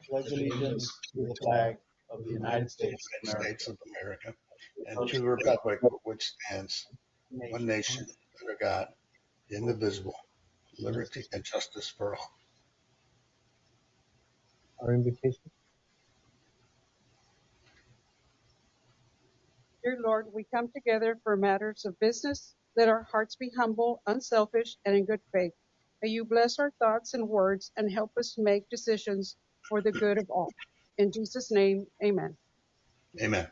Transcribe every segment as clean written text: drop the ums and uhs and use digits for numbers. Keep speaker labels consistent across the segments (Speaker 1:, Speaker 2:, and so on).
Speaker 1: pledge allegiance to the flag of the United States of America,
Speaker 2: States of America, and to the republic for which stands one nation, under God, indivisible, liberty and justice for all.
Speaker 1: Our invitation.
Speaker 3: Dear Lord, we come together for matters of business. Let our hearts be humble, unselfish, and in good faith. May you bless our thoughts and words and help us make decisions for the good of all. In Jesus' name, amen.
Speaker 2: Amen.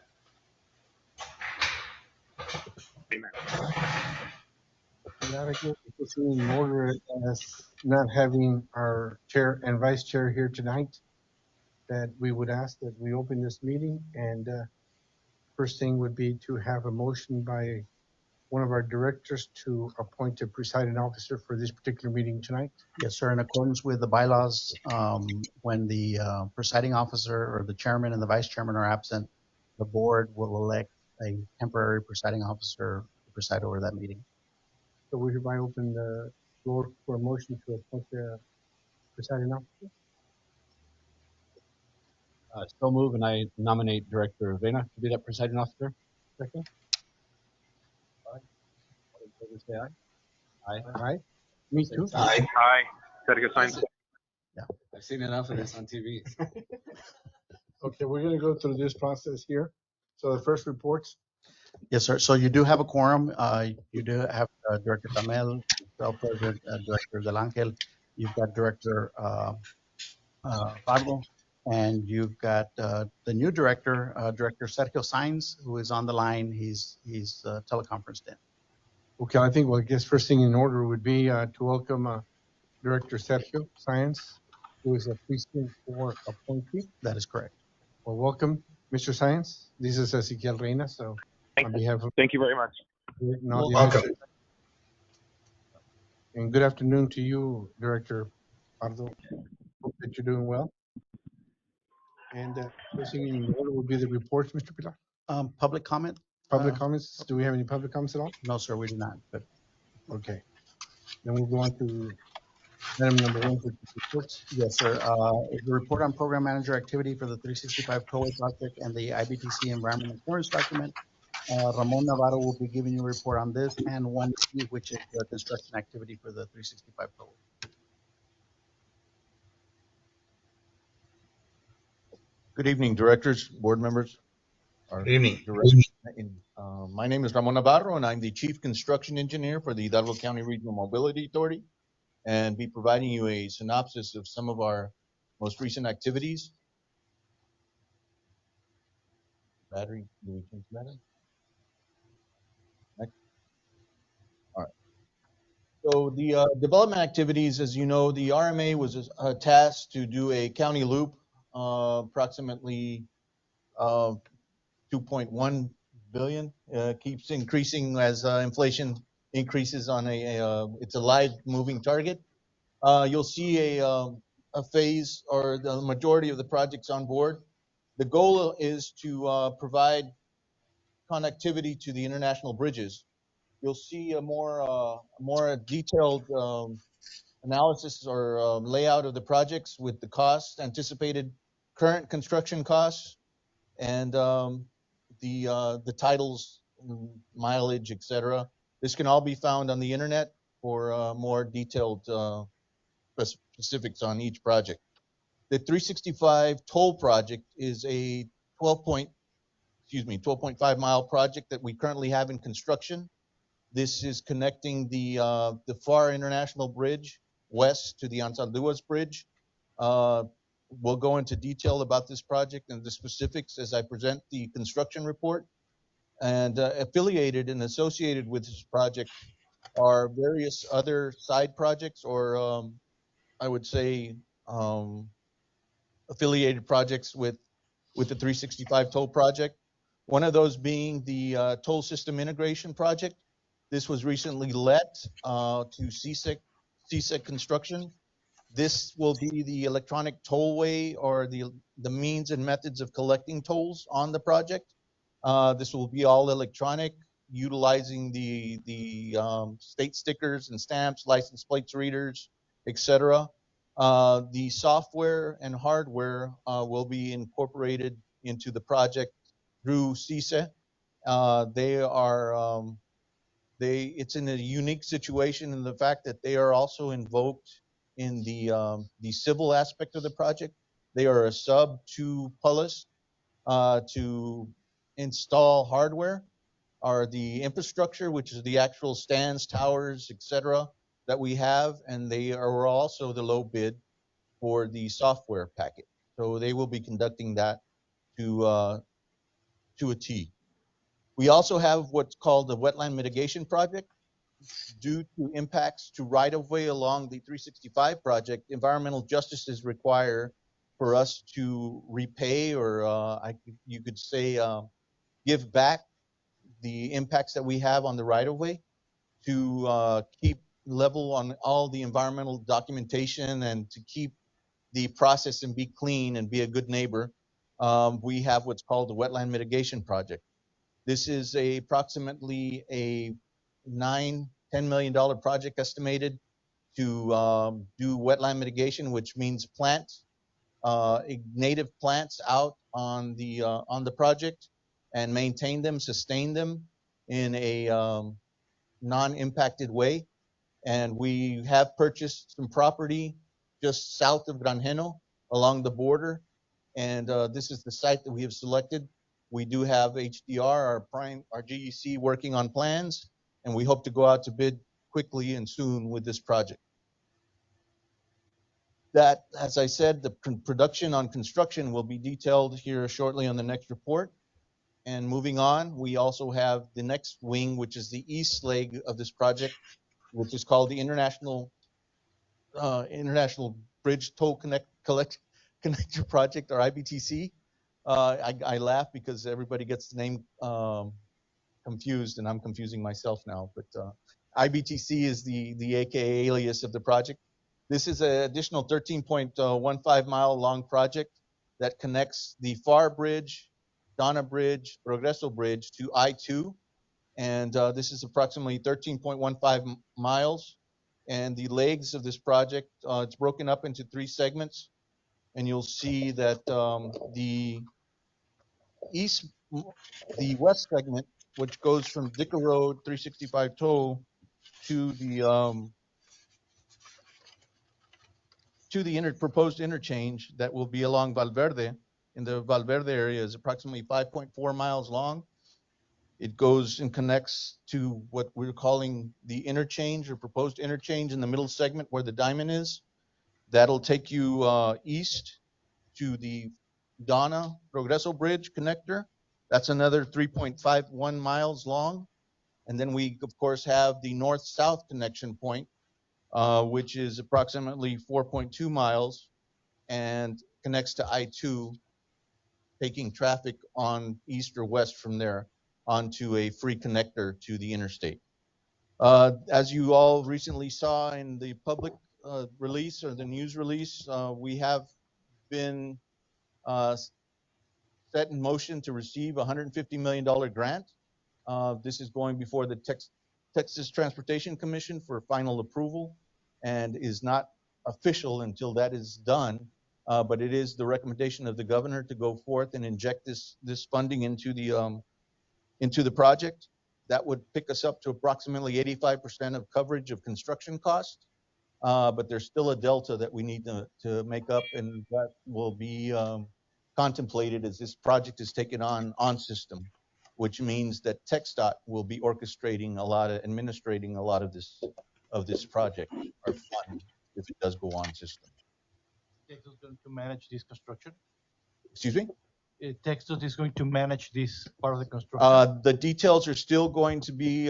Speaker 1: That again, proceeding in order as not having our chair and vice chair here tonight, that we would ask that we open this meeting, and first thing would be to have a motion by one of our directors to appoint a presiding officer for this particular meeting tonight.
Speaker 4: Yes, sir. In accordance with the bylaws, when the presiding officer or the chairman and the vice chairman are absent, the board will elect a temporary presiding officer to preside over that meeting.
Speaker 1: So we hereby open the floor for a motion to appoint the presiding officer.
Speaker 5: So move, and I nominate Director Vena to be that presiding officer.
Speaker 1: Second.
Speaker 5: All in favor, say aye. Aye.
Speaker 1: Aye. Me too.
Speaker 2: Aye.
Speaker 6: Aye. Sergio Sainz.
Speaker 5: Yeah, I've seen enough of this on TV.
Speaker 1: Okay, we're gonna go through this process here. So the first reports.
Speaker 4: Yes, sir. So you do have a quorum. You do have Director Tamel, President, Director Del Angel. You've got Director Pablo, and you've got the new director, Director Sergio Sainz, who is on the line. He's teleconferenced in.
Speaker 1: Okay, I think, well, I guess first thing in order would be to welcome Director Sergio Sáenz, who is a precinct 4 appointee.
Speaker 4: That is correct.
Speaker 1: Well, welcome, Mr. Sáenz. This is HCRMA, so on behalf of
Speaker 6: Thank you very much.
Speaker 1: and all the
Speaker 2: Welcome.
Speaker 1: others. And good afternoon to you, Director Pardo. Hope that you're doing well. And first thing in order will be the reports, Mr. Pilar.
Speaker 4: Public comment?
Speaker 1: Public comments. Do we have any public comments at all?
Speaker 4: No, sir, we do not. But
Speaker 1: Okay. Then we'll go on to item number 1, which is reports.
Speaker 4: yes, sir. The report on program manager activity for the 365 Tollway project and the IBTC environmental clearance document. Ramon Navarro will be giving you a report on this, and 1C, which is the construction activity for the 365 Tollway.
Speaker 7: Good evening, directors, board members.
Speaker 2: Good evening.
Speaker 7: My name is Ramon Navarro, and I'm the Chief Construction Engineer for the Hidalgo County Regional Mobility Authority, and be providing you a synopsis of some of our most recent activities. Battery, do we change the battery? Next. All right. So the development activities, as you know, the RMA was tasked to do a county loop, approximately 2.1 billion. Keeps increasing as inflation increases on it's a live moving target. You'll see a phase or the majority of the projects on board. The goal is to provide connectivity to the international bridges. You'll see a more detailed analysis or layout of the projects with the costs, anticipated current construction costs, and the titles, mileage, etc. This can all be found on the internet for more detailed specifics on each project. The 365 toll project is a 12.5 mile project that we currently have in construction. This is connecting the Pharr International Bridge west to the Anzalduas Bridge. We'll go into detail about this project and the specifics as I present the construction report. And affiliated and associated with this project are various other side projects, or I would say affiliated projects with the 365 toll project. One of those being the toll system integration project. This was recently let to CSEC Construction. This will be the electronic tollway, or the means and methods of collecting tolls on the project. This will be all electronic, utilizing the state stickers and stamps, license plates readers, etc. The software and hardware will be incorporated into the project through CISA. They are it's in a unique situation in the fact that they are also invoked in the civil aspect of the project. They are a sub to Pullis to install hardware, are the infrastructure, which is the actual stands, towers, etc. that we have, and they are also the low bid for the software packet. So they will be conducting that to a T. We also have what's called the wetland mitigation project. Due to impacts to right-of-way along the 365 project, environmental justices require for us to repay, or you could say give back the impacts that we have on the right-of-way to keep level on all the environmental documentation and to keep the process and be clean and be a good neighbor. We have what's called the wetland mitigation project. This is approximately a $10 million project estimated to do wetland mitigation, which means plant native plants out on the project and maintain them, sustain them in a non-impacted way. And we have purchased some property just south of Granjeno along the border. And this is the site that we have selected. We do have HDR, our GEC, working on plans, and we hope to go out to bid quickly and soon with this project. That, as I said, the production on construction will be detailed here shortly on the next report. And moving on, we also have the next wing, which is the east leg of this project, which is called the International Bridge Toll Connector Project, or IBTC. I laugh because everybody gets the name confused, and I'm confusing myself now. But IBTC is the AKA alias of the project. This is an additional 13.15 mile long project that connects the Pharr Bridge, Donna Bridge, Progreso Bridge to I-2. And this is approximately 13.15 miles. And the legs of this project, it's broken up into 3 segments. And you'll see that the west segment, which goes from Dicker Road 365 toll to the proposed interchange that will be along Valverde, in the Valverde area, is approximately 5.4 miles long. It goes and connects to what we're calling the interchange, or proposed interchange, in the middle segment where the diamond is. That'll take you east to the Donna Progreso Bridge connector. That's another 3.51 miles long. And then we, of course, have the north-south connection point, which is approximately 4.2 miles and connects to I-2, taking traffic on east or west from there onto a free connector to the interstate. As you all recently saw in the public release, or the news release, we have been set in motion to receive a $150 million grant. This is going before the Texas Transportation Commission for final approval, and is not official until that is done. But it is the recommendation of the governor to go forth and inject this funding into the project. That would pick us up to approximately 85% of coverage of construction costs. But there's still a delta that we need to make up, and that will be contemplated as this project is taken on system, which means that TxDOT will be orchestrating administrating a lot of this project, or fund, if it does go on system.
Speaker 6: Texas is going to manage this construction.
Speaker 7: Excuse me?
Speaker 6: Texas is going to manage this part of the construction.
Speaker 7: The details are still going to be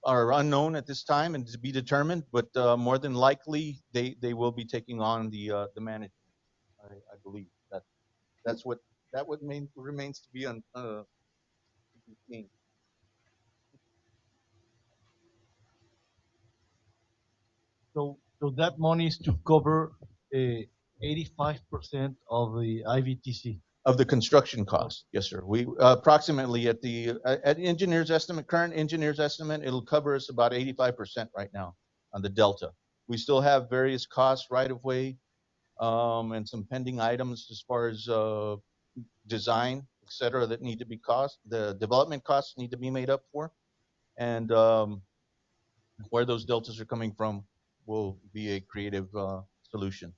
Speaker 7: are unknown at this time and to be determined, but more than likely they will be taking on the management. I believe that remains to be seen.
Speaker 6: So that money is to cover 85% of the IVTC.
Speaker 7: Of the construction cost, yes, sir. We approximately at engineer's estimate, current engineer's estimate, it'll cover us about 85% right now on the delta. We still have various costs, right of way, and some pending items as far as design, et cetera, that need to be the development costs need to be made up for. And where those deltas are coming from will be a creative solution.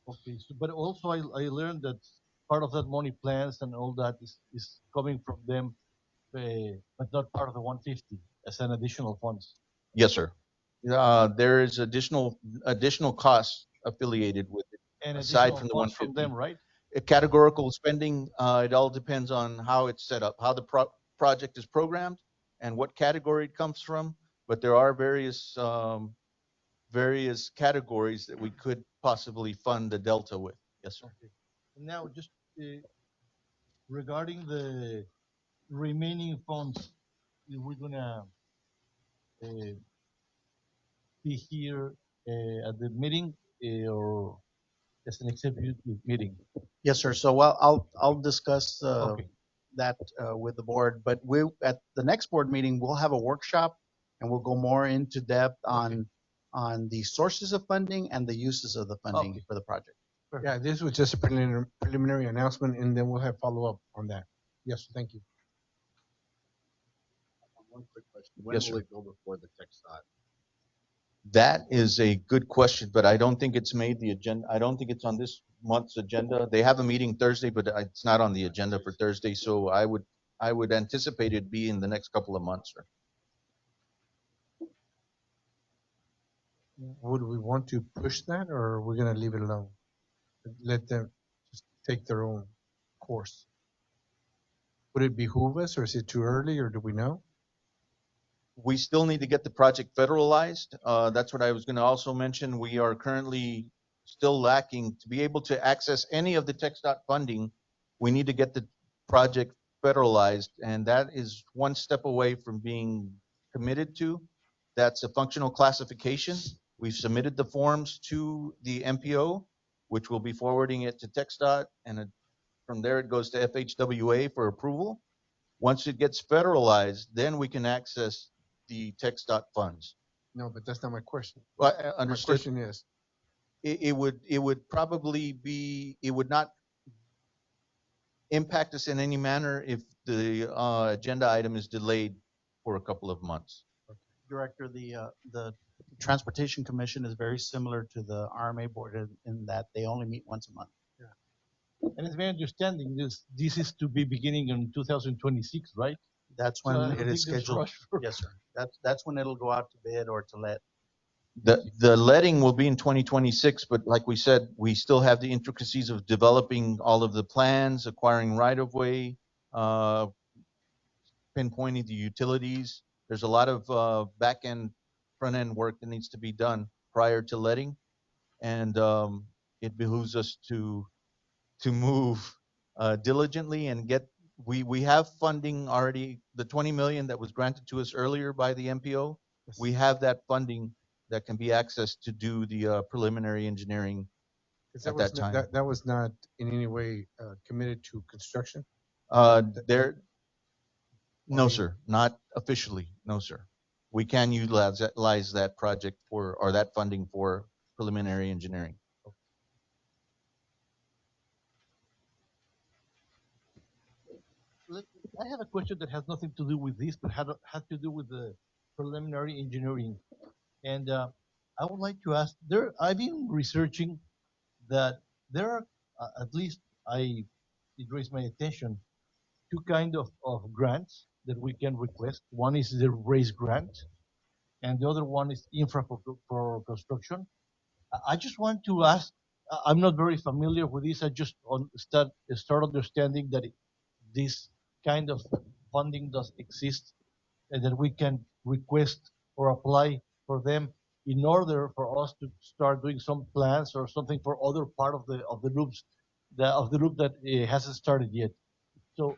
Speaker 6: Okay, so, but also I learned that part of that money plans and all that is coming from them, but not part of the 150 as an additional funds.
Speaker 7: Yes, sir. There is additional costs affiliated with it
Speaker 6: And
Speaker 7: aside
Speaker 6: additional
Speaker 7: from the
Speaker 6: funds from
Speaker 7: 150.
Speaker 6: them, right?
Speaker 7: Categorical spending, it all depends on how it's set up, how the project is programmed, and what category it comes from. But there are various categories that we could possibly fund the delta with. Yes, sir.
Speaker 6: Okay. And now just regarding the remaining funds, if we're gonna uh, be here at the meeting or as an executive meeting?
Speaker 4: Yes, sir. So I'll discuss
Speaker 6: Okay.
Speaker 4: that with the board, but we at the next board meeting we'll have a workshop and we'll go more into depth on the sources of funding and the uses of the funding
Speaker 6: Okay.
Speaker 4: for the project.
Speaker 1: Yeah, this was just a preliminary announcement, and then we'll have follow-up on that. Yes, sir, thank you.
Speaker 5: One quick question.
Speaker 7: Yes,
Speaker 5: When will
Speaker 7: sir.
Speaker 5: it go before the tech dot?
Speaker 7: That is a good question, but I don't think it's made the agenda. I don't think it's on this month's agenda. They have a meeting Thursday, but it's not on the agenda for Thursday. So I would anticipate it be in the next couple of months, sir.
Speaker 1: Would we want to push that, or we're gonna leave it alone? Let them just take their own course. Would it behoove us, or is it too early, or do we know?
Speaker 7: We still need to get the project federalized. That's what I was going to also mention. We are currently still lacking to be able to access any of the TxDOT funding. We need to get the project federalized, and that is one step away from being committed to. That's a functional classification. We've submitted the forms to the MPO, which will be forwarding it to TxDOT, and from there it goes to FHWA for approval. Once it gets federalized, then we can access the TxDOT funds.
Speaker 1: No, but that's not my question.
Speaker 7: Well,
Speaker 1: My
Speaker 7: understood.
Speaker 1: question is,
Speaker 7: It would probably be, it would not impact us in any manner if the agenda item is delayed for a couple of months.
Speaker 4: Director, the Transportation Commission is very similar to the RMA board in that they only meet once a month.
Speaker 6: And it's my understanding this is to be beginning in 2026, right?
Speaker 4: That's
Speaker 6: So I
Speaker 4: when
Speaker 6: don't
Speaker 4: it
Speaker 6: think
Speaker 4: is
Speaker 6: there's
Speaker 4: scheduled.
Speaker 6: rush for-
Speaker 4: Yes, sir. That's when it'll go out to bid or to let.
Speaker 7: The letting will be in 2026, but like we said, we still have the intricacies of developing all of the plans, acquiring right-of-way, pinpointing the utilities. There's a lot of back-end, front-end work that needs to be done prior to letting, and it behooves us to move diligently and get. We have funding already. The 20 million that was granted to us earlier by the MPO, we have that funding that can be accessed to do the preliminary engineering
Speaker 1: 'cause
Speaker 7: at that time.
Speaker 1: that was not in any way committed to construction?
Speaker 7: There, no,
Speaker 1: Okay.
Speaker 7: sir, not officially, no, sir. We can utilize that project or that funding for preliminary engineering.
Speaker 6: I have a question that has nothing to do with this, but had to do with the preliminary engineering. And I would like to ask, I've been researching that there are, at least it raised my attention, two kind of grants that we can request. One is the raise grant, and the other one is infra for construction. I just want to ask, I'm not very familiar with this. I just start understanding that this kind of funding does exist and that we can request or apply for them in order for us to start doing some plans or something for other part of the loops of the loop that hasn't started yet. So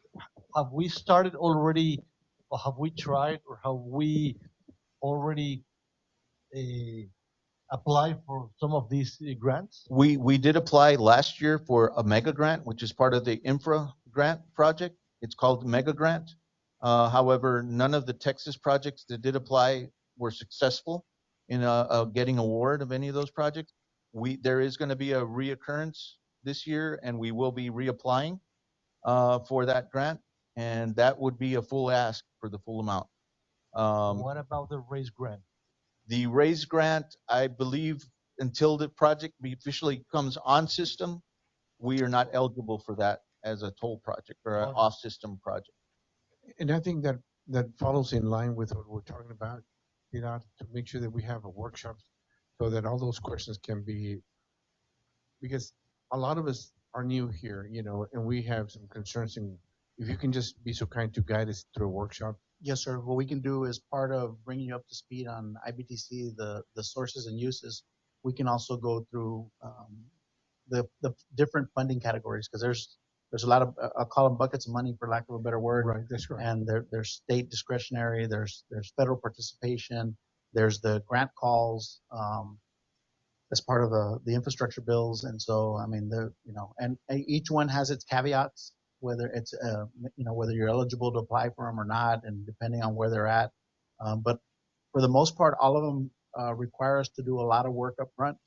Speaker 6: have we started already, or have we tried, or have we already uh, applied for some of these grants?
Speaker 7: We did apply last year for a mega grant, which is part of the infra grant project. It's called mega grant. However, none of the Texas projects that did apply were successful. in getting award of any of those projects. There is going to be a reoccurrence this year, and we will be reapplying for that grant, and that would be a full ask for the full amount.
Speaker 6: What about the raise grant?
Speaker 7: The raise grant, I believe, until the project officially comes on system, we are not eligible for that as a toll project or an off-system project.
Speaker 1: And I think that that follows in line with what we're talking about, you know, to make sure that we have a workshop so that all those questions can be, because a lot of us are new here, you know, and we have some concerns. And if you can just be so kind to guide us through a workshop.
Speaker 4: Yes, sir. What we can do is part of bringing you up to speed on IBTC, the sources and uses. We can also go through the different funding categories, because there's a lot of I'll call them buckets of money, for lack of a better word.
Speaker 1: Right, that's right.
Speaker 4: And there's state discretionary, there's federal participation, there's the grant calls as part of the infrastructure bills. And so I mean, you know, and each one has its caveats, whether it's you know, whether you're eligible to apply for them or not, and depending on where they're at. But for the most part, all of them require us to do a lot of work up front.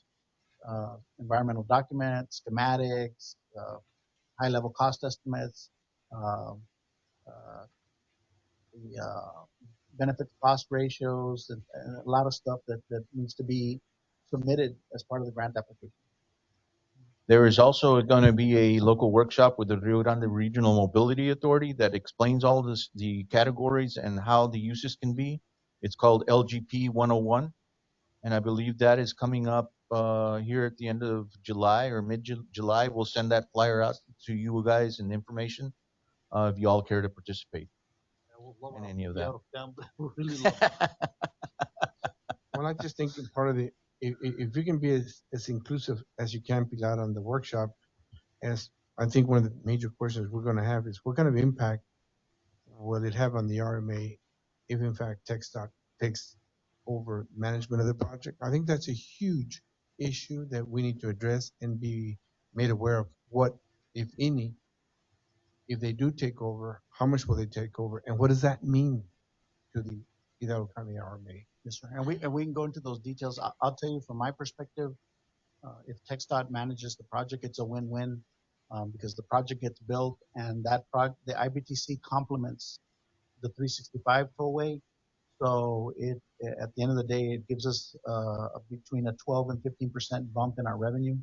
Speaker 4: Environmental documents, schematics, high-level cost estimates, uh, uh, the benefit to cost ratios, and a lot of stuff that needs to be submitted as part of the grant application.
Speaker 7: There is also going to be a local workshop with the Rio Grande Regional Mobility Authority that explains all this, the categories and how the uses can be. It's called LGP 101, and I believe that is coming up here at the end of July or mid-July. We'll send that flyer out to you guys and information if you all care to participate in any of that.
Speaker 1: Well, I just think part of the, if you can be as inclusive as you can, Pilar, on the workshop, as I think one of the major questions we're going to have is what kind of impact will it have on the RMA if in fact TxDOT takes over management of the project? I think that's a huge issue that we need to address and be made aware of what, if any, if they do take over, how much will they take over, and what does that mean to the Hidalgo County RMA?
Speaker 4: Yes, sir. And we can go into those details. I'll tell you from my perspective, if TxDOT manages the project, it's a win-win, because the project gets built, and the IBTC complements the 365 tollway. So at the end of the day, it gives us between a 12 and 15% bump in our revenue,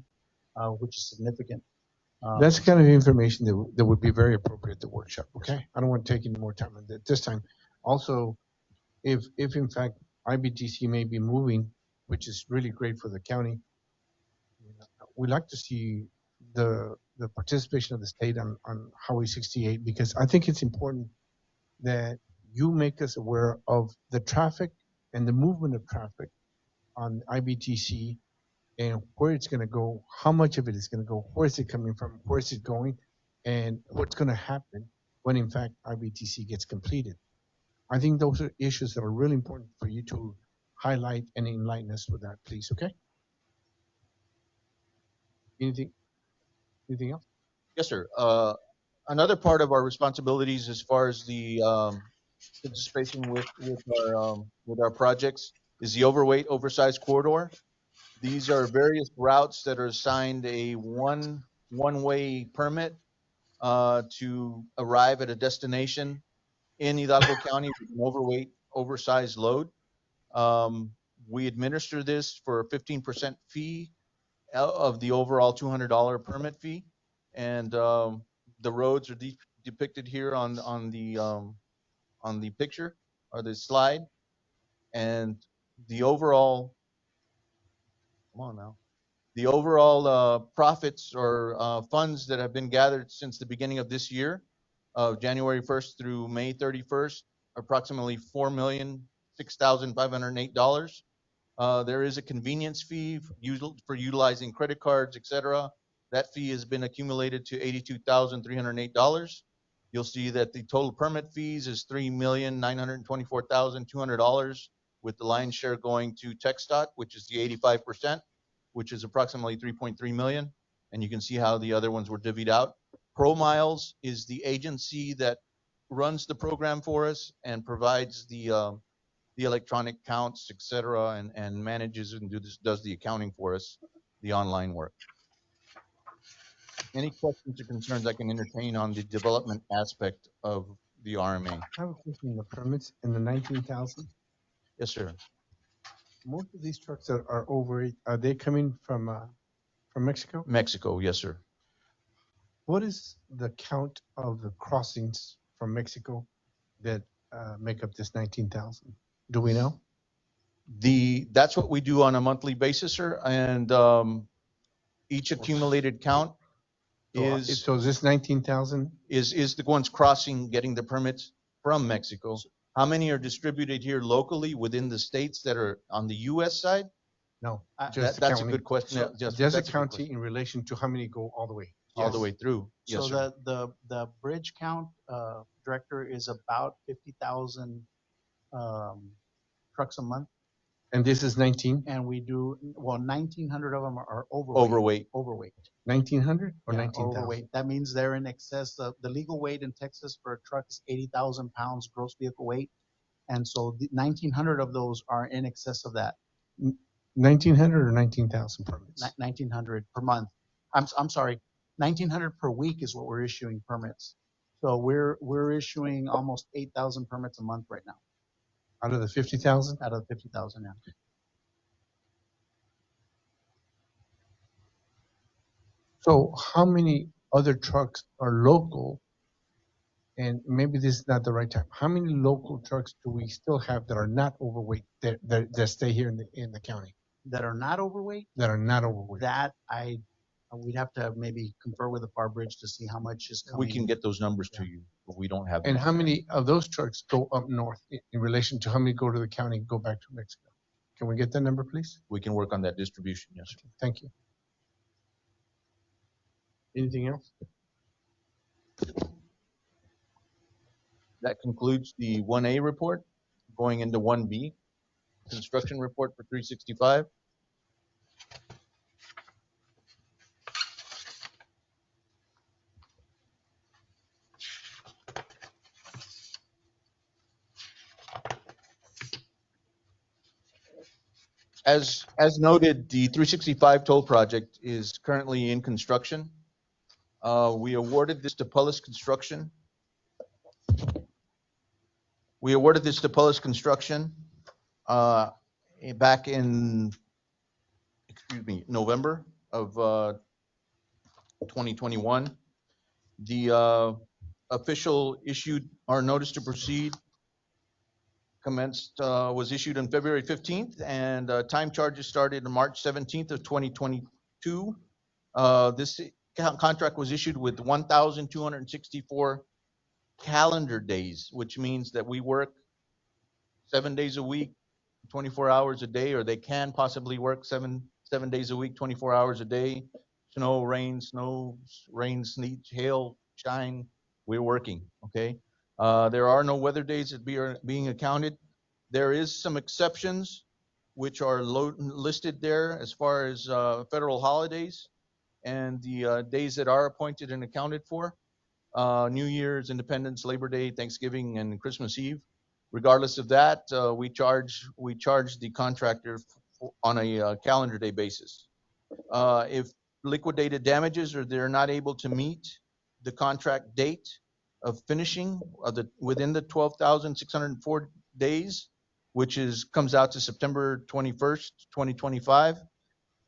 Speaker 4: which is significant.
Speaker 1: That's the kind of information that would be very appropriate at the workshop. Okay, I don't want to take any more time on that this time. Also, if in fact IBTC may be moving, which is really great for the county, we'd like to see the participation of the state on Highway 68, because I think it's important that you make us aware of the traffic and the movement of traffic on IBTC and where it's going to go, how much of it is going to go, where is it coming from, where is it going, and what's going to happen when in fact IBTC gets completed. I think those are issues that are really important for you to highlight and enlighten us with that, please. Okay. Anything else?
Speaker 7: Yes, sir. Another part of our responsibilities as far as the participation with our projects is the overweight, oversized corridor. These are various routes that are assigned a one-way permit to arrive at a destination in Hidalgo County with an overweight, oversized load. We administer this for a 15% fee of the overall $200 permit fee, and the roads are depicted here on the picture or the slide, and the overall the overall profits or funds that have been gathered since the beginning of this year, of January 1st through May 31st, approximately $4,006,508. There is a convenience fee for utilizing credit cards, etc. That fee has been accumulated to $82,308. You'll see that the total permit fees is $3,924,200, with the lion's share going to TxDOT, which is the 85%, which is approximately $3.3 million. And you can see how the other ones were divvied out. ProMiles is the agency that runs the program for us and provides the the electronic counts, et cetera, and manages and does the accounting for us, the online work. Any questions or concerns I can entertain on the development aspect of the RMA?
Speaker 1: I have a question. The permits in the 19,000.
Speaker 7: Yes, sir.
Speaker 1: Most of these trucks that are over it, are they coming from Mexico?
Speaker 7: Mexico, yes, sir.
Speaker 1: What is the count of the crossings from Mexico that make up this 19,000? Do we know?
Speaker 7: That's what we do on a monthly basis, sir, and each accumulated count is
Speaker 1: So is this 19,000?
Speaker 7: is the ones crossing, getting the permits from Mexico. How many are distributed here locally within the states that are on the U.S. side?
Speaker 1: No,
Speaker 7: That's a good question.
Speaker 1: So
Speaker 7: Yes,
Speaker 1: Desert
Speaker 7: that's a good
Speaker 1: County
Speaker 7: question.
Speaker 1: in relation to how many go all the way?
Speaker 7: All the way through. Yes,
Speaker 4: So
Speaker 7: sir.
Speaker 4: the bridge count, Director, is about 50,000 trucks a month.
Speaker 1: And this is 19?
Speaker 4: And we do, well, 1,900 of them are overweight.
Speaker 7: Overweight.
Speaker 4: Overweight.
Speaker 1: 1,900 or
Speaker 4: Yeah,
Speaker 1: 19,000?
Speaker 4: overweight. That means they're in excess of, the legal weight in Texas for a truck is 80,000 pounds gross vehicle weight. And so 1,900 of those are in excess of that,
Speaker 1: 1,900 or 19,000 permits?
Speaker 4: 1,900 per month. I'm sorry, 1,900 per week is what we're issuing permits. So we're issuing almost 8,000 permits a month right now
Speaker 1: Out of the 50,000?
Speaker 4: out of 50,000 now.
Speaker 1: So how many other trucks are local? And maybe this is not the right time. How many local trucks do we still have that are not overweight that stay here in the county
Speaker 4: That are not overweight,
Speaker 1: that are not overweight?
Speaker 4: that we'd have to maybe confer with the Pharr Bridge to see how much is coming.
Speaker 7: We can get those numbers to you, but we don't have them.
Speaker 1: And how many of those trucks go up north in relation to how many go to the county and go back to Mexico? Can we get that number, please?
Speaker 7: We can work on that distribution, yes, sir.
Speaker 1: Thank you. Anything else?
Speaker 7: That concludes the 1A report. Going into 1B, construction report for 365. As noted, the 365 toll project is currently in construction. We awarded this to Pullis Construction. Back in, November of 2021. The official issued our notice to proceed was issued on February 15th, and time charges started on March 17th of 2022. This contract was issued with 1,264 calendar days, which means that we work 7 days a week, 24 hours a day, or they can possibly work seven days a week, 24 hours a day. Snow, rain, sleet, hail, shine, we're working, okay? There are no weather days that are being accounted. There is some exceptions which are listed there as far as federal holidays and the days that are appointed and accounted for. New Year's, Independence, Labor Day, Thanksgiving, and Christmas Eve. Regardless of that, we charge the contractor on a calendar day basis. If liquidated damages or they're not able to meet the contract date of finishing within the 12,604 days, which comes out to September 21st, 2025.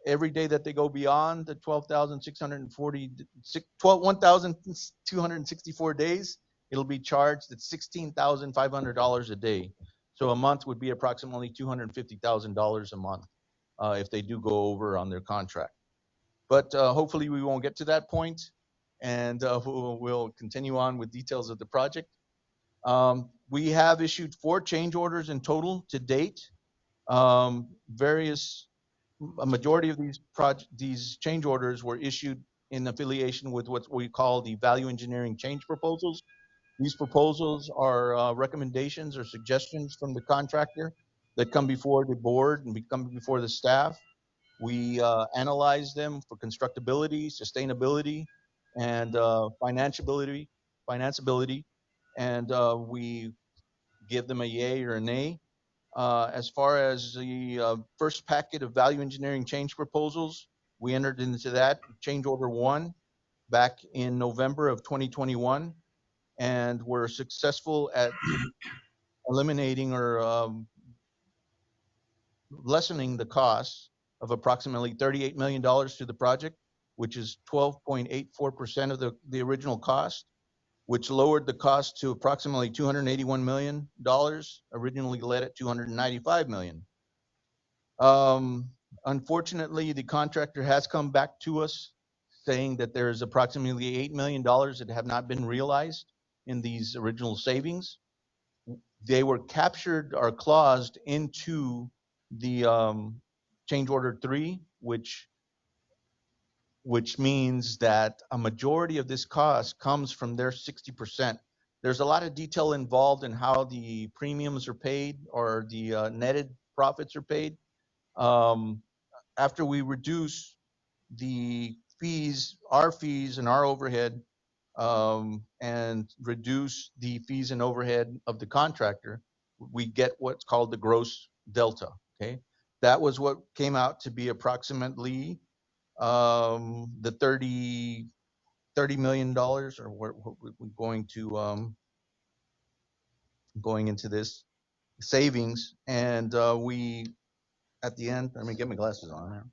Speaker 7: Every day that they go beyond the 1,264 days, it'll be charged at $16,500 a day. So a month would be approximately $250,000 a month if they do go over on their contract. But hopefully we won't get to that point, and we'll continue on with details of the project. We have issued 4 change orders in total to date. A majority of these change orders were issued in affiliation with what we call the value engineering change proposals. These proposals are recommendations or suggestions from the contractor that come before the board and come before the staff. We analyze them for constructability, sustainability, and financeability, and we give them a yay or a nay. As far as the first packet of value engineering change proposals, we entered into that change order 1 back in November of 2021, and were successful at eliminating or lessening the costs of approximately $38 million to the project, which is 12.84% of the original cost, which lowered the cost to approximately $281 million, originally led at $295 million. Unfortunately, the contractor has come back to us saying that there is approximately $8 million that have not been realized in these original savings. They were captured or claused into the change order 3, which means that a majority of this cost comes from their 60%. There's a lot of detail involved in how the premiums are paid or the netted profits are paid. After we reduce the fees, our fees and our overhead, and reduce the fees and overhead of the contractor, we get what's called the gross delta. Okay, that was what came out to be approximately the $30 million, or what we're going to going into this savings, and we at the end. Let me get my glasses on now.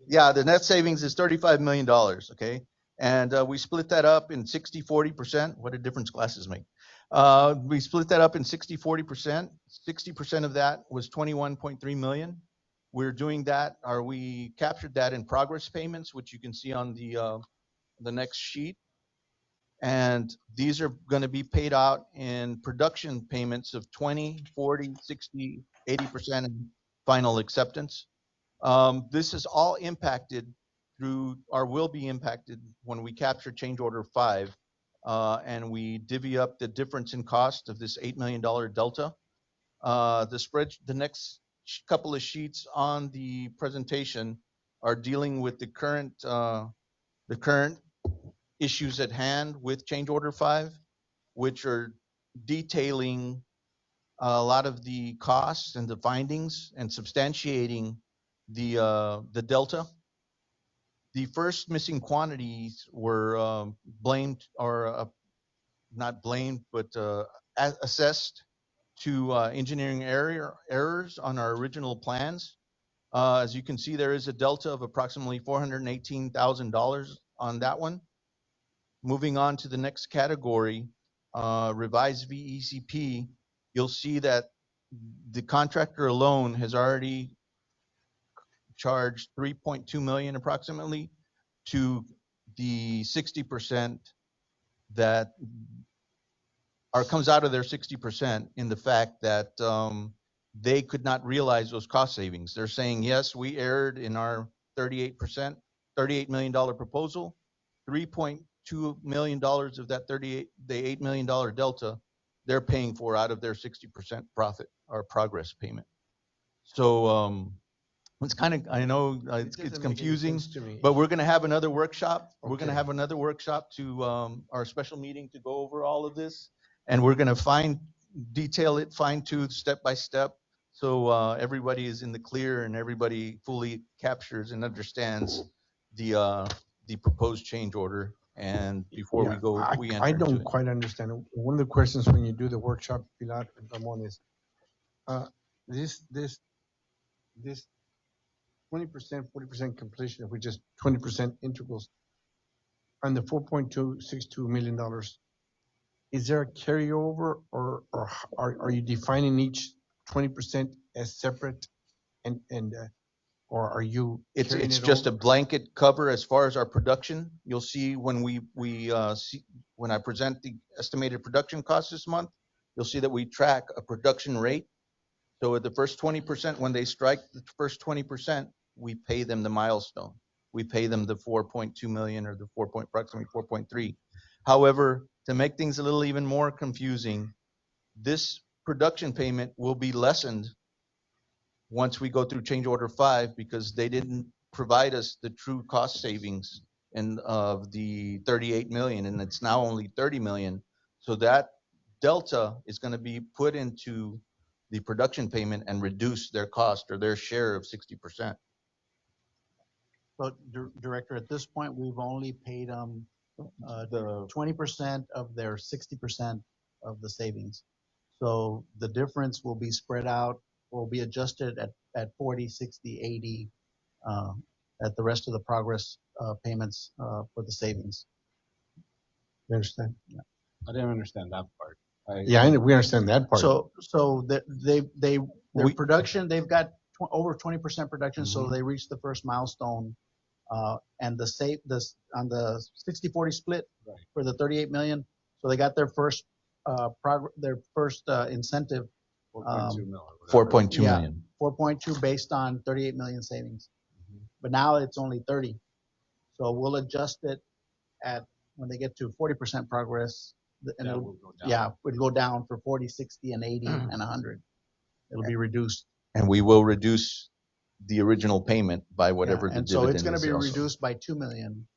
Speaker 7: Yeah, the net savings is $35 million, okay? And we split that up in 60-40%. What a difference glasses make. We split that up in 60-40%. 60% of that was 21.3 million. We're doing that, or we captured that in progress payments, which you can see on the next sheet. And these are going to be paid out in production payments of 20, 40, 60, 80%, and final acceptance. This is all impacted through, or will be impacted when we capture change order 5, and we divvy up the difference in cost of this $8 million delta. The next couple of sheets on the presentation are dealing with the current issues at hand with change order 5, which are detailing a lot of the costs and the findings and substantiating the delta. The first missing quantities were blamed, or not blamed, but assessed to engineering errors on our original plans. As you can see, there is a delta of approximately $418,000 on that one. Moving on to the next category, revised VECP, you'll see that the contractor alone has already charged 3.2 million approximately to the 60% that comes out of their 60%, in the fact that they could not realize those cost savings. They're saying, yes, we erred in our 38%, $38 million proposal. $3.2 million of that the $8 million delta, they're paying for out of their 60% profit or progress payment. So it's kind of, I know it's confusing, but we're going to have another workshop. Okay. We're going to have another workshop to our special meeting to go over all of this, and we're going to detail it, fine-tune step by step, so everybody is in the clear and everybody fully captures and understands the proposed change order. And before we go,
Speaker 1: I don't quite understand. One of the questions when you do the workshop, Pilar and Ramon, is this 20%, 40% completion, which is 20% integrals, and the $4.262 million, is there a carryover, or are you defining each 20% as separate, and or are you?
Speaker 7: It's just a blanket cover as far as our production. You'll see when when I present the estimated production costs this month, you'll see that we track a production rate. So at the first 20%, when they strike the first 20%, we pay them the milestone. We pay them the 4.2 million, or the approximately 4.3. However, to make things a little even more confusing, this production payment will be lessened once we go through change order 5, because they didn't provide us the true cost savings of the 38 million, and it's now only 30 million. So that delta is going to be put into the production payment and reduce their cost or their share of 60%.
Speaker 4: So, Director, at this point, we've only paid them
Speaker 7: The
Speaker 4: 20% of their 60% of the savings. So the difference will be spread out, will be adjusted at 40, 60, 80, at the rest of the progress payments for the savings.
Speaker 1: You understand?
Speaker 5: I didn't understand that part.
Speaker 1: We understand that part.
Speaker 4: So their
Speaker 7: We-
Speaker 4: production, they've got over 20% production, so
Speaker 7: Mhm.
Speaker 4: they reached the first milestone. And on the 60-40 split
Speaker 5: Right.
Speaker 4: for the 38 million, so they got their first incentive,
Speaker 5: 4.2 mil. or whatever.
Speaker 7: 4.2
Speaker 4: Yeah.
Speaker 7: million.
Speaker 4: 4.2 based on 38 million savings.
Speaker 5: Mhm.
Speaker 4: But now it's only 30. So we'll adjust it at when they get to 40% progress. And
Speaker 5: That
Speaker 4: it'll,
Speaker 5: will go down.
Speaker 4: yeah, it'll go down for 40, 60, and 80 and 100. It'll be reduced.
Speaker 7: And we will reduce the original payment by whatever
Speaker 4: Yeah,
Speaker 7: the
Speaker 4: and so
Speaker 7: dividend
Speaker 4: it's going to
Speaker 7: is
Speaker 4: be
Speaker 7: also.
Speaker 4: reduced by $2 million.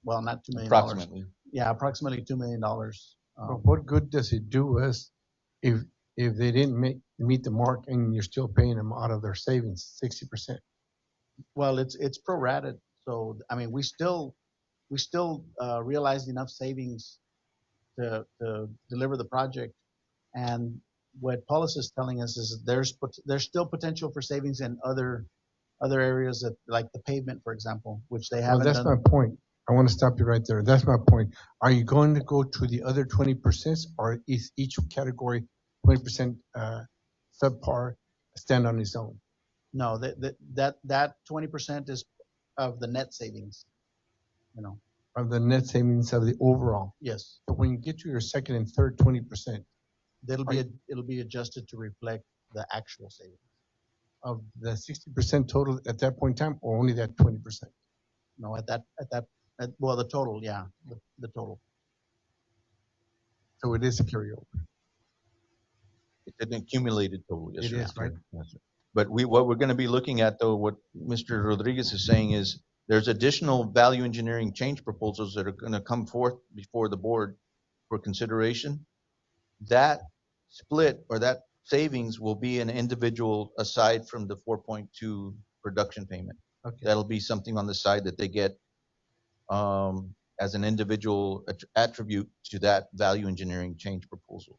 Speaker 4: Well, not $2 million.
Speaker 7: Approximately.
Speaker 4: Yeah, approximately $2 million.
Speaker 1: But what good does it do us if they didn't meet the mark and you're still paying them out of their savings, 60%?
Speaker 4: Well, it's prorated. So, I mean, we still realized enough savings to deliver the project. And what Paulus is telling us is there's still potential for savings in other areas that, like the pavement, for example, which they
Speaker 1: Well,
Speaker 4: haven't
Speaker 1: that's
Speaker 4: done.
Speaker 1: my point. I want to stop you right there. That's my point. Are you going to go to the other 20%, or is each category 20% subpar stand on its own?
Speaker 4: No, that 20% is of the net savings. You know,
Speaker 1: Of the net savings of the overall.
Speaker 4: yes,
Speaker 1: But when you get to your second and third 20%,
Speaker 4: it'll be adjusted to reflect the actual savings.
Speaker 1: of the 60% total at that point in time, or only that 20%?
Speaker 4: No, well, the total, yeah, the total.
Speaker 1: So it is a carryover.
Speaker 7: It's an accumulated total. Yes,
Speaker 1: It
Speaker 7: sir.
Speaker 1: is, right?
Speaker 7: Yes, sir. But what we're going to be looking at, though, what Mr. Rodriguez is saying is there's additional value engineering change proposals that are going to come forth before the board for consideration. That split or that savings will be an individual aside from the 4.2 production payment.
Speaker 1: Okay.
Speaker 7: That'll be something on the side that they get as an individual attribute to that value engineering change proposal.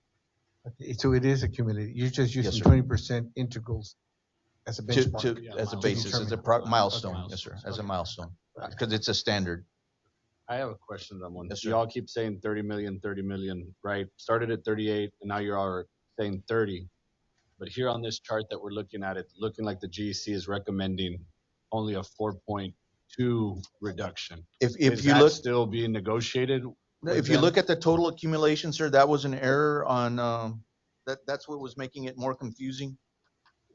Speaker 1: Okay, so it is accumulated. You're just
Speaker 7: Yes,
Speaker 1: using
Speaker 7: sir.
Speaker 1: 20% integrals as a benchmark.
Speaker 7: As a
Speaker 5: To
Speaker 7: basis, as a
Speaker 1: determine.
Speaker 7: milestone,
Speaker 5: Okay.
Speaker 7: yes, sir, as a
Speaker 1: Okay.
Speaker 7: milestone,
Speaker 1: Right.
Speaker 7: because it's a standard.
Speaker 5: I have a question, Ramon.
Speaker 7: Yes, sir.
Speaker 5: Y'all keep saying 30 million, right? Started at 38, and now you are saying 30. But here on this chart that we're looking at, it's looking like the GEC is recommending only a 4.2 reduction.
Speaker 7: If
Speaker 5: Is
Speaker 7: you
Speaker 5: that
Speaker 7: look,
Speaker 5: still being negotiated?
Speaker 7: if you look at the total accumulation, sir, that was an error on, that's what was making it more confusing.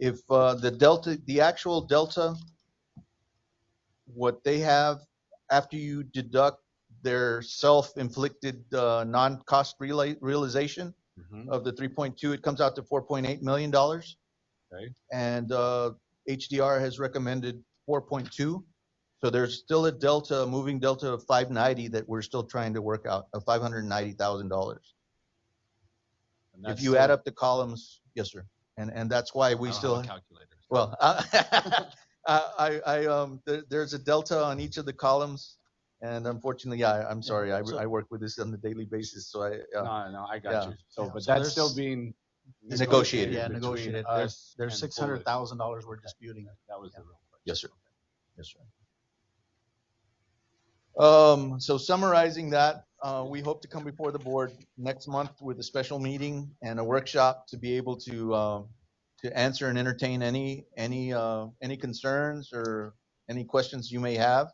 Speaker 7: If the actual delta, what they have after you deduct their self-inflicted non-cost realization
Speaker 5: Mhm.
Speaker 7: of the 3.2, it comes out to $4.8 million.
Speaker 5: Okay.
Speaker 7: And HDR has recommended 4.2. So there's still a delta, a moving delta of 590 that we're still trying to work out, of $590,000.
Speaker 5: And that's
Speaker 7: If you
Speaker 5: still-
Speaker 7: add up the columns, yes, sir. And that's why
Speaker 5: I
Speaker 7: we
Speaker 5: don't
Speaker 7: still,
Speaker 5: have a calculator.
Speaker 7: well, there's a delta on each of the columns. And unfortunately, I'm sorry, I work with this on a daily basis, so
Speaker 5: No, I got
Speaker 7: yeah.
Speaker 5: you. So,
Speaker 4: Yeah,
Speaker 5: but
Speaker 4: so
Speaker 5: that's still
Speaker 4: there's-
Speaker 5: being
Speaker 7: Negotiated.
Speaker 4: Yeah,
Speaker 5: between
Speaker 4: negotiated.
Speaker 5: us
Speaker 4: There's
Speaker 5: and
Speaker 4: $600,000 we're disputing.
Speaker 5: That was the real question.
Speaker 7: Yes, sir. Yes, sir. So summarizing that, we hope to come before the board next month with a special meeting and a workshop to be able to answer and entertain any concerns or any questions you may have.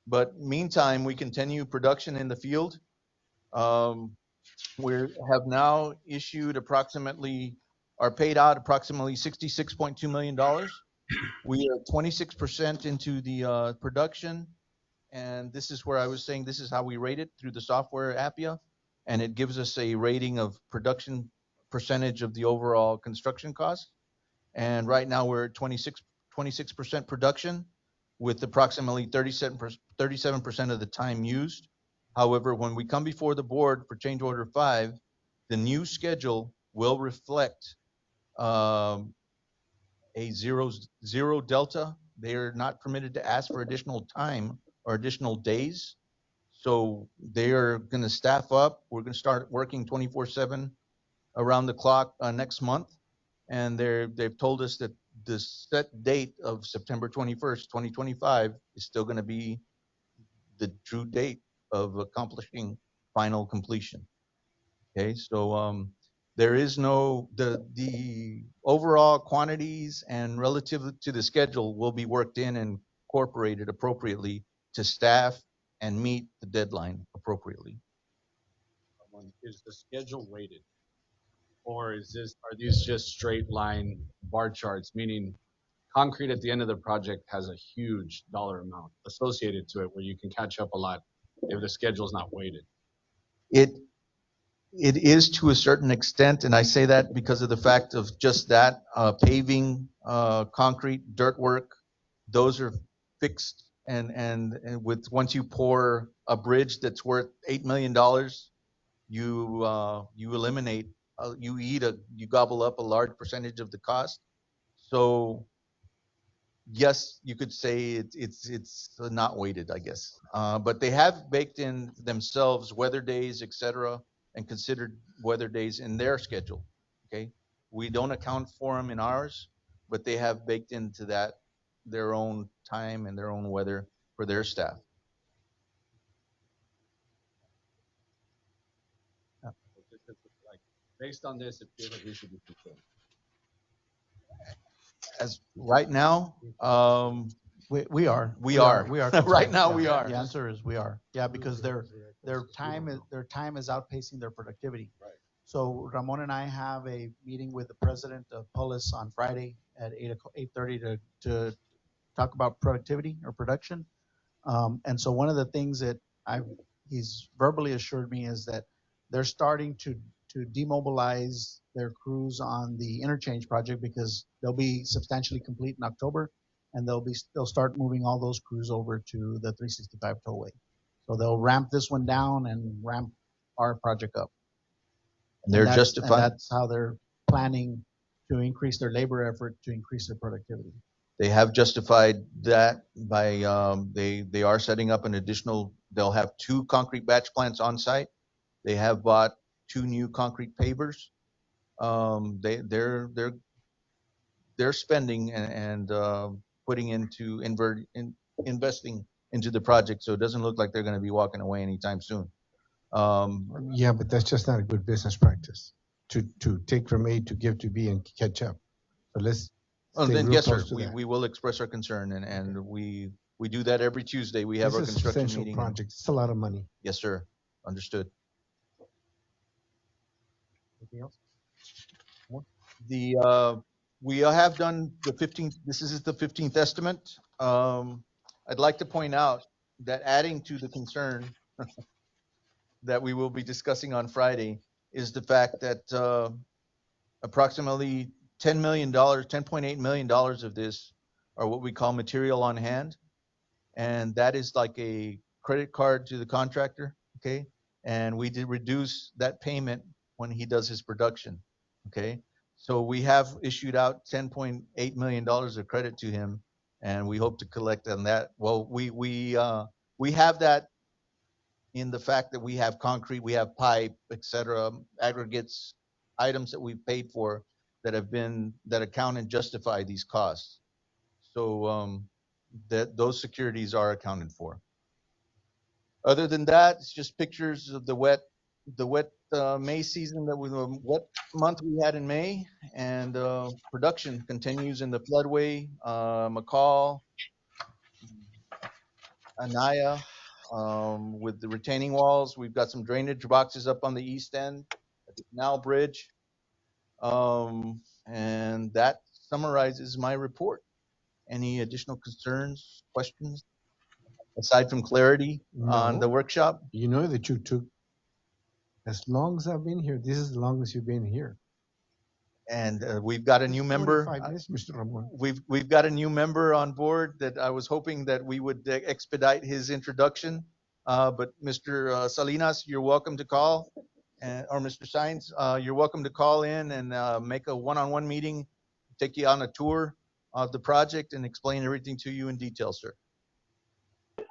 Speaker 7: But meantime, we continue production in the field. We have now issued paid out approximately $66.2 million. We are 26% into the production. And this is where I was saying, this is how we rate it through the software Appia. And it gives us a rating of production percentage of the overall construction cost. And right now we're at 26% production with approximately 37% of the time used. However, when we come before the board for change order 5, the new schedule will reflect a zero delta. They are not permitted to ask for additional time or additional days. So they are going to staff up. We're going to start working 24/7 around the clock next month. And they've told us that the set date of September 21st, 2025 is still going to be the true date of accomplishing final completion. Okay, so there is no, the overall quantities and relative to the schedule will be worked in and incorporated appropriately to staff and meet the deadline appropriately.
Speaker 5: Is the schedule weighted? Or are these just straight line bar charts, meaning concrete at the end of the project has a huge dollar amount associated to it where you can catch up a lot if the schedule is not weighted?
Speaker 7: It It is to a certain extent, and I say that because of the fact of just that, paving, concrete, dirt work, those are fixed, and with, once you pour a bridge that's worth $8 million, you eliminate, you gobble up a large percentage of the cost. So yes, you could say it's not weighted, I guess. But they have baked in themselves weather days, et cetera, and considered weather days in their schedule. Okay, we don't account for them in ours, but they have baked into that their own time and their own weather for their staff.
Speaker 5: Like, based on this, it feels like we should be concerned.
Speaker 7: As right now,
Speaker 4: We are.
Speaker 7: we are.
Speaker 4: concerned.
Speaker 7: Right now,
Speaker 4: Yeah.
Speaker 7: we are.
Speaker 4: The answer is we are. Yeah, because their time is outpacing their productivity.
Speaker 5: Right.
Speaker 4: So Ramon and I have a meeting with the president of Polis on Friday at 8:30 to talk about productivity or production. And so one of the things that he's verbally assured me is that they're starting to demobilize their crews on the interchange project because they'll be substantially complete in October, and they'll start moving all those crews over to the 365 tollway. So they'll ramp this one down and ramp our project up.
Speaker 7: They're justified.
Speaker 4: That's how they're planning to increase their labor effort to increase their productivity.
Speaker 7: They have justified that by, they are setting up an additional, they'll have 2 concrete batch plants on site. They have bought 2 new concrete pavers. They're spending and putting into investing into the project, so it doesn't look like they're going to be walking away anytime soon.
Speaker 1: Yeah, but that's just not a good business practice to take from A to give to B and catch up. So let's stay
Speaker 7: Then
Speaker 1: real
Speaker 7: yes, sir,
Speaker 1: close to that.
Speaker 7: we will express our concern, and we do that every Tuesday. We have our
Speaker 1: This is a
Speaker 7: construction
Speaker 1: substantial
Speaker 7: meeting.
Speaker 1: project. It's a lot of money.
Speaker 7: Yes, sir. Understood.
Speaker 6: Anything else?
Speaker 7: We have done the 15th, this is the 15th estimate. I'd like to point out that adding to the concern that we will be discussing on Friday is the fact that approximately $10 million, $10.8 million of this are what we call material on hand. And that is like a credit card to the contractor, okay? And we did reduce that payment when he does his production, okay? So we have issued out $10.8 million of credit to him, and we hope to collect on that. Well, we have that in the fact that we have concrete, we have pipe, et cetera, aggregates, items that we've paid for that account and justify these costs. So those securities are accounted for. Other than that, it's just pictures of the wet May season, the wet month we had in May, and production continues in the floodway, McCall, Anaya, with the retaining walls. We've got some drainage boxes up on the east end at the Canal Bridge, and that summarizes my report. Any additional concerns, questions, aside from clarity on the workshop?
Speaker 1: You know that you took, as long as I've been here, this is as long as you've been here.
Speaker 7: And we've got a new member.
Speaker 1: 45 minutes, Mr. Ramon.
Speaker 7: We've got a new member on board that I was hoping that we would expedite his introduction. But Mr. Salinas, you're welcome to call, or Mr. Sines, you're welcome to call in and make a one-on-one meeting, take you on a tour of the project and explain everything to you in detail, sir.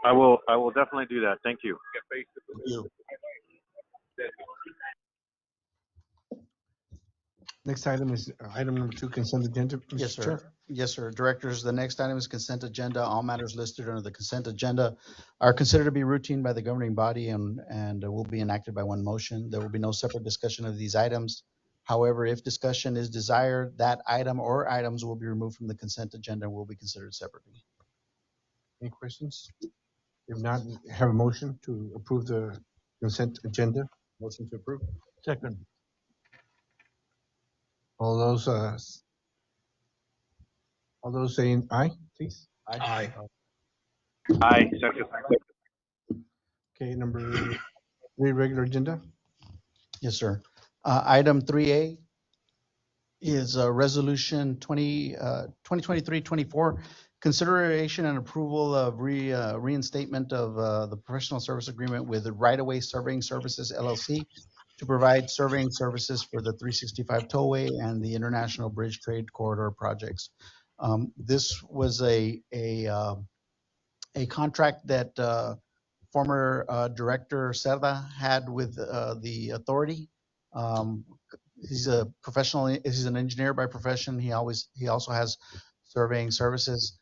Speaker 8: I will definitely do that. Thank you.
Speaker 7: Thank you.
Speaker 1: Next item is item number 2, consent agenda.
Speaker 4: Yes,
Speaker 1: Mr. Chair.
Speaker 4: sir. Yes, sir. Directors, the next item is consent agenda. All matters listed under the consent agenda are considered to be routine by the governing body and will be enacted by one motion. There will be no separate discussion of these items. However, if discussion is desired, that item or items will be removed from the consent agenda and will be considered separately.
Speaker 1: Any questions? If not, have a motion to approve the consent agenda.
Speaker 5: Motion to approve.
Speaker 6: Second.
Speaker 1: All those saying aye, please.
Speaker 2: Aye.
Speaker 8: Aye. Second.
Speaker 1: Okay, number 3, regular agenda.
Speaker 4: Yes, sir. Item 3A is Resolution 2023-24, consideration and approval of reinstatement of the professional service agreement with Right of Way Surveying Services LLC to provide surveying services for the 365 Tollway and the International Bridge Trade Corridor projects. This was a contract that former Director Cerda had with the authority. He's a professional. He's an engineer by profession. He also has surveying services.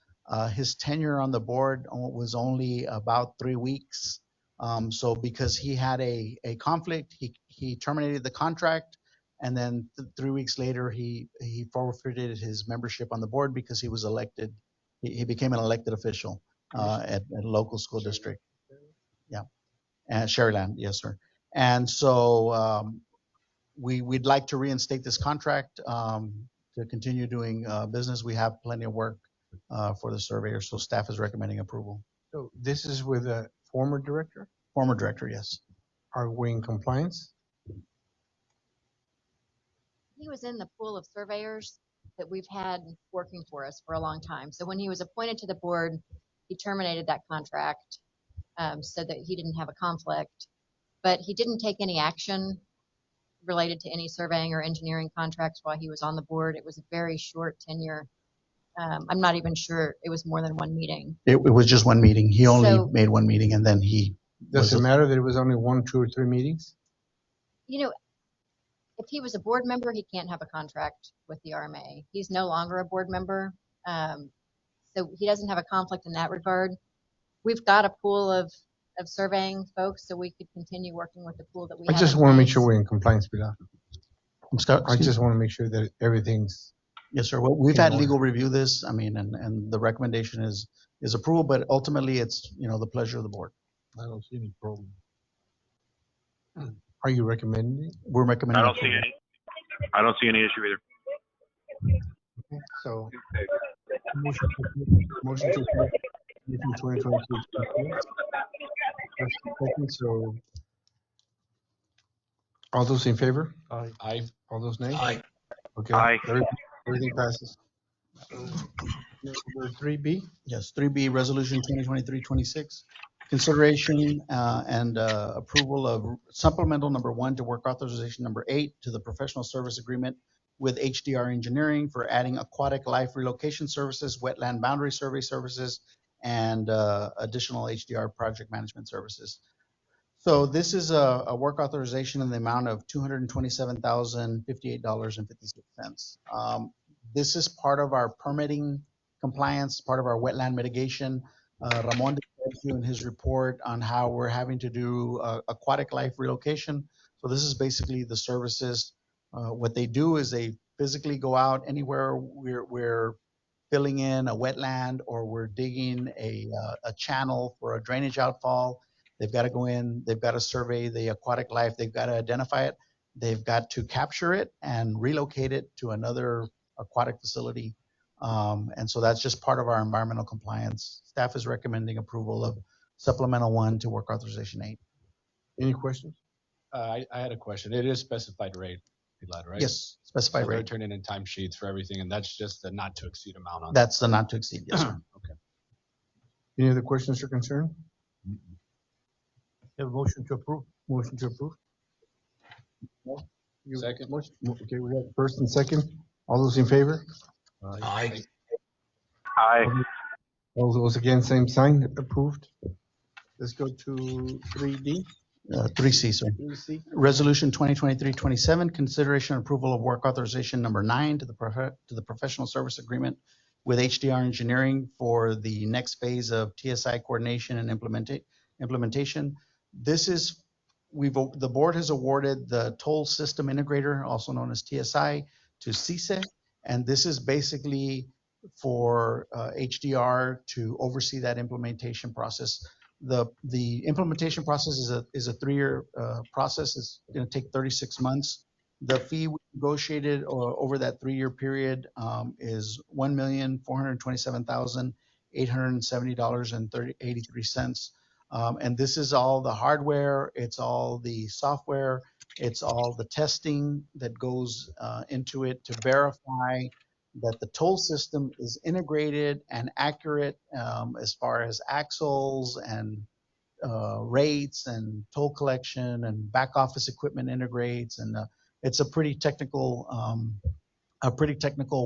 Speaker 4: His tenure on the board was only about 3 weeks. So because he had a conflict, he terminated the contract, and then 3 weeks later he forfeited his membership on the board because he was elected. He became an elected official at a local school district. Yeah, and Sherryland, yes, sir. And so we'd like to reinstate this contract to continue doing business. We have plenty of work for the surveyor, so staff is recommending approval.
Speaker 1: So this is with a former director.
Speaker 4: Former director, yes.
Speaker 1: Are we in compliance?
Speaker 9: He was in the pool of surveyors that we've had working for us for a long time. So when he was appointed to the board, he terminated that contract so that he didn't have a conflict. But he didn't take any action related to any surveying or engineering contracts while he was on the board. It was a very short tenure. I'm not even sure it was more than one meeting.
Speaker 4: It was just one meeting. He only made one meeting, and then he.
Speaker 1: Does it matter that it was only 1, 2, or 3 meetings?
Speaker 9: You know, if he was a board member, he can't have a contract with the RMA. He's no longer a board member, so he doesn't have a conflict in that regard. We've got a pool of surveying folks, so we could continue working with the pool that we have.
Speaker 1: I just want to make sure we're in compliance, Pilar. I just want to make sure that everything's.
Speaker 4: Yes, sir. Well, we've had legal review this. I mean, and the recommendation is approval, but ultimately it's, the pleasure of the board.
Speaker 6: I don't see any problem.
Speaker 1: Are you recommending it?
Speaker 4: We're recommending.
Speaker 8: I don't see any issue either.
Speaker 1: Okay, so motion to approve 2022. So all those in favor?
Speaker 6: Aye.
Speaker 5: Aye.
Speaker 1: All those nay?
Speaker 2: Aye.
Speaker 1: Okay.
Speaker 8: Aye.
Speaker 1: Everything passes. Number 3B.
Speaker 4: Yes, 3B, Resolution 2023-26. Consideration and approval of supplemental number 1 to work authorization number 8 to the professional service agreement with HDR Engineering for adding aquatic life relocation services, wetland boundary survey services, and additional HDR project management services. So this is a work authorization in the amount of $227,058.56. This is part of our permitting compliance, part of our wetland mitigation. Ramon described to you in his report on how we're having to do aquatic life relocation. So this is basically the services. What they do is they physically go out anywhere we're filling in a wetland or we're digging a channel for a drainage outfall. They've got to go in, they've got to survey the aquatic life, they've got to identify it, they've got to capture it and relocate it to another aquatic facility. And so that's just part of our environmental compliance. Staff is recommending approval of supplemental 1 to work authorization 8.
Speaker 1: Any questions?
Speaker 5: I had a question. It is specified rate, Pilar, right?
Speaker 4: Yes, specified
Speaker 5: So they're
Speaker 4: rate.
Speaker 5: turning in timesheets for everything, and that's just the not to exceed amount on.
Speaker 4: That's the not to exceed, yes, sir.
Speaker 5: Okay.
Speaker 1: Any other questions or concern?
Speaker 6: Have a motion to approve.
Speaker 1: Motion to approve.
Speaker 5: Second.
Speaker 1: Motion. Okay, we got first and second. All those in favor?
Speaker 2: Aye.
Speaker 8: Aye.
Speaker 1: All those against, same sign. Approved. Let's go to 3D.
Speaker 4: 3C, sir.
Speaker 1: 3C.
Speaker 4: Resolution 2023-27, consideration and approval of work authorization number 9 to the professional service agreement with HDR Engineering for the next phase of TSI coordination and implementation. This is, the board has awarded the toll system integrator, also known as TSI, to CISE, and this is basically for HDR to oversee that implementation process. The implementation process is a 3-year process. It's going to take 36 months. The fee we negotiated over that 3-year period is $1,427,870.83. And this is all the hardware, it's all the software, it's all the testing that goes into it to verify that the toll system is integrated and accurate as far as axles and rates and toll collection and back office equipment integrates, and it's a pretty technical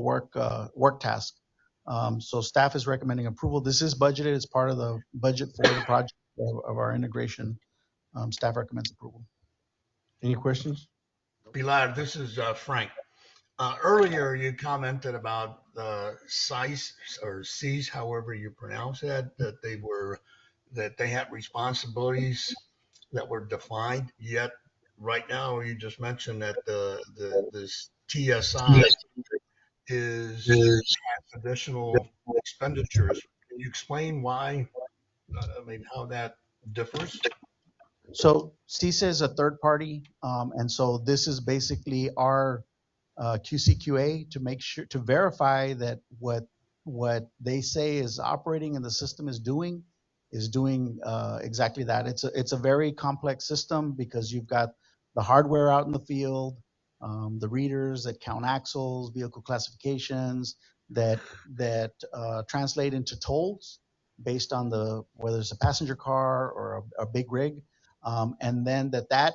Speaker 4: work task. So staff is recommending approval. This is budgeted as part of the budget for the project of our integration. Staff recommends approval.
Speaker 1: Any questions?
Speaker 2: Pilar, this is Frank. Earlier, you commented about the size or C's, however you pronounce that, that they had responsibilities that were defined. Yet, right now, you just mentioned that this TSI is additional expenditures. Can you explain why? How that differs?
Speaker 4: So CISA is a third party, and so this is basically our QCQA to make sure, to verify that what they say is operating and the system is doing exactly that. It's a very complex system because you've got the hardware out in the field, the readers that count axles, vehicle classifications that translate into tolls based on whether it's a passenger car or a big rig, and then that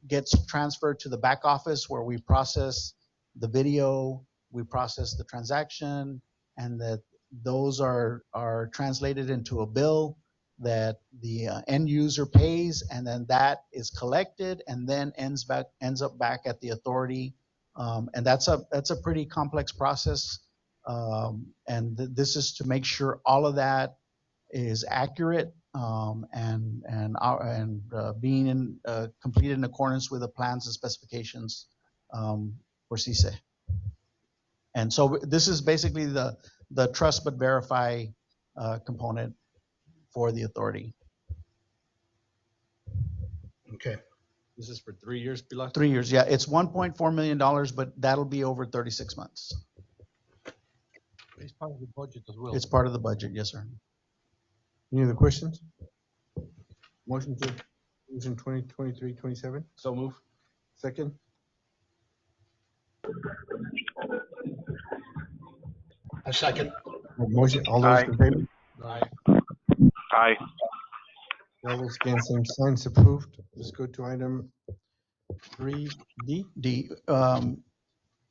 Speaker 4: gets transferred to the back office where we process the video, we process the transaction, and that those are translated into a bill that the end user pays, and then that is collected and then ends up back at the authority. And that's a pretty complex process. And this is to make sure all of that is accurate and being completed in accordance with the plans and specifications for CISE. And so this is basically the trust but verify component for the authority.
Speaker 2: Okay.
Speaker 5: This is for 3 years, Pilar?
Speaker 4: 3 years, yeah. It's $1.4 million, but that'll be over 36 months.
Speaker 6: It's part of the budget as well.
Speaker 4: It's part of the budget, yes, sir.
Speaker 1: Any other questions? Motion to resolution 2023-27.
Speaker 5: So move.
Speaker 1: Second.
Speaker 2: A second.
Speaker 1: Motion. All those in favor?
Speaker 5: Aye.
Speaker 8: Aye.
Speaker 1: All those against, same signs. Approved. Let's go to item 3D.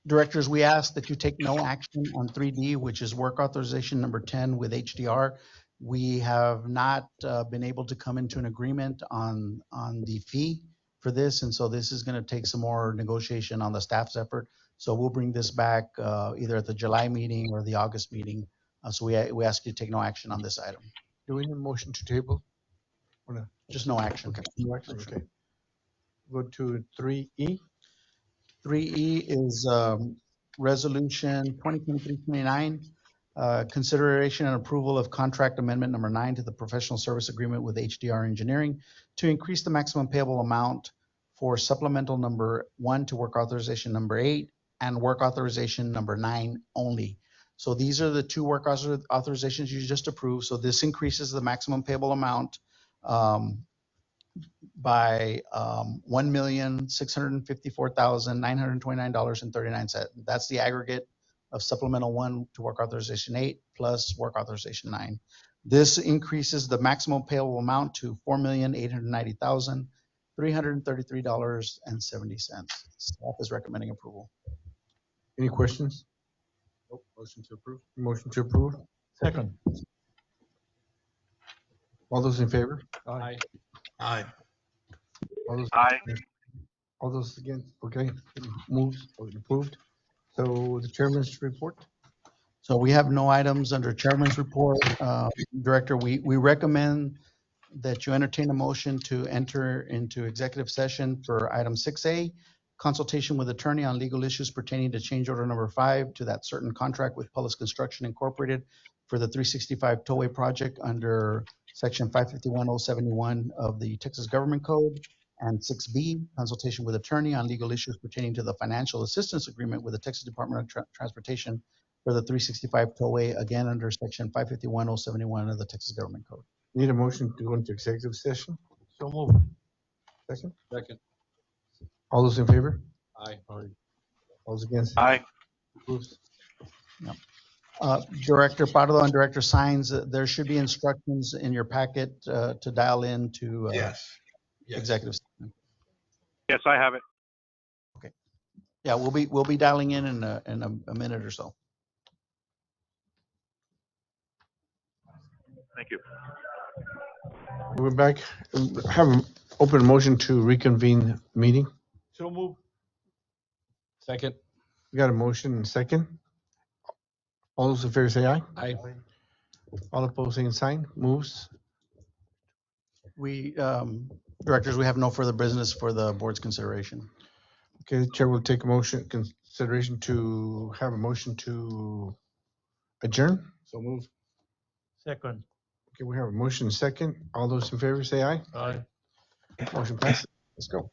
Speaker 4: Directors, we ask that you take no action on 3D, which is work authorization number 10 with HDR. We have not been able to come into an agreement on the fee for this, and so this is going to take some more negotiation on the staff's effort. So we'll bring this back either at the July meeting or the August meeting. So we ask you to take no action on this item.
Speaker 1: Do we need a motion to table? Or no?
Speaker 4: Just no action.
Speaker 1: Okay. No action. Okay. Go to 3E.
Speaker 4: 3E is resolution 2023-29, consideration and approval of contract amendment number 9 to the professional service agreement with HDR Engineering to increase the maximum payable amount for supplemental number 1 to work authorization number 8 and work authorization number 9 only. So these are the two work authorizations you just approved. So this increases the maximum payable amount by $1,654,929.39. That's the aggregate of supplemental 1 to work authorization 8 plus work authorization 9. This increases the maximum payable amount to $4,890,333.70. Staff is recommending approval.
Speaker 1: Any questions?
Speaker 5: Nope. Motion to approve.
Speaker 1: Motion to approve.
Speaker 6: Second.
Speaker 1: All those in favor?
Speaker 5: Aye.
Speaker 2: Aye.
Speaker 1: All those,
Speaker 8: Aye.
Speaker 1: all those against? Okay, moves or approved. So the chairman's report.
Speaker 4: So we have no items under chairman's report. Director, we recommend that you entertain a motion to enter into executive session for item 6A, consultation with attorney on legal issues pertaining to change order number 5 to that certain contract with Public Construction Incorporated for the 365 Tollway project under section 551071 of the Texas Government Code. And 6B, consultation with attorney on legal issues pertaining to the financial assistance agreement with the Texas Department of Transportation for the 365 Tollway, again under section 551071 of the Texas Government Code.
Speaker 1: Need a motion to go into executive session.
Speaker 6: So moved.
Speaker 1: Second.
Speaker 5: Second.
Speaker 1: All those in favor?
Speaker 5: Aye.
Speaker 1: All those against?
Speaker 8: Aye.
Speaker 1: Approves.
Speaker 4: Director Pardo and Director Sines, there should be instructions in your packet to dial in to
Speaker 2: Yes. Yes.
Speaker 4: executive session.
Speaker 8: Yes, I have it.
Speaker 4: Yeah, we'll be dialing in a minute or so.
Speaker 8: Thank you.
Speaker 1: We're back. Have an open motion to reconvene meeting.
Speaker 6: So moved.
Speaker 5: Second.
Speaker 1: We got a motion and second. All those in favor say aye.
Speaker 5: Aye.
Speaker 1: All opposed, same sign. Moves.
Speaker 4: We, directors, we have no further business for the board's consideration.
Speaker 1: Okay, the chair will take a motion, consideration to have a motion to adjourn.
Speaker 5: So move.
Speaker 6: Second.
Speaker 1: Okay, we have a motion and second. All those in favor say aye.
Speaker 6: Aye.
Speaker 1: Motion passes. Let's go.